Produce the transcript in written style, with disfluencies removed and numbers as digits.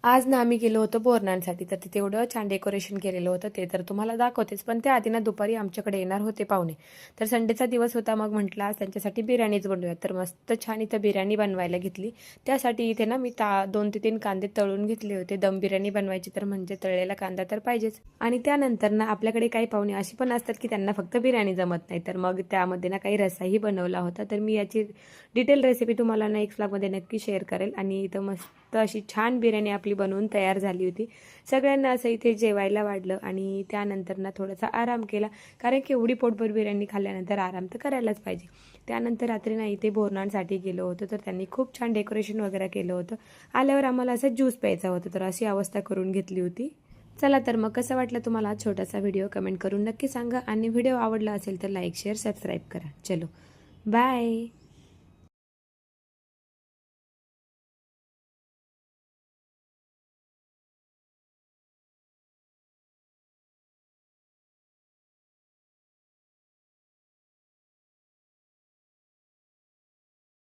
आज ना आम्ही गेलो होतो बोरनांसाठी, तर तिथे एवढं छान डेकोरेशन केलेलं होतं ते तर तुम्हाला दाखवतेच. पण त्या आधी ना दुपारी आमच्याकडे येणार होते पाहुणे. तर संडेचा दिवस होता, मग म्हटलं आज त्यांच्यासाठी बिर्याणीच बनवूया. तर मस्त छान इथं बिर्याणी बनवायला घेतली. त्यासाठी इथे ना मी 2 ते 3 कांदे तळून घेतले होते. दम बिर्याणी बनवायची तर म्हणजे तळलेला कांदा तर पाहिजेच. आणि त्यानंतर ना आपल्याकडे काही पाहुणे अशी पण असतात की त्यांना फक्त बिर्याणी जमत नाही, तर मग त्यामध्ये ना काही रसाही बनवला होता. तर मी याची डिटेल रेसिपी तुम्हाला नेक्स्ट व्लॉगमध्ये नक्की शेअर करेल. आणि इथं मस्त अशी छान बिर्याणी आपली बनवून तयार झाली होती. सगळ्यांना असं इथे जेवायला वाढलं आणि त्यानंतर ना थोडासा आराम केला, कारण की एवढी पोटभर बिर्याणी खाल्ल्यानंतर आराम तर करायलाच पाहिजे. त्यानंतर रात्री ना इथे बोरनांसाठी गेलो होतो, तर त्यांनी खूप छान डेकोरेशन वगैरे केलं होतं. आल्यावर आम्हाला असं ज्यूस प्यायचा होता, तर अशी अवस्था करून घेतली होती. चला तर मग कसं वाटलं तुम्हाला छोटासा व्हिडिओ कमेंट करून नक्की सांगा. आणि व्हिडिओ आवडला असेल तर लाईक शेअर सबस्क्राईब करा. चलो बाय.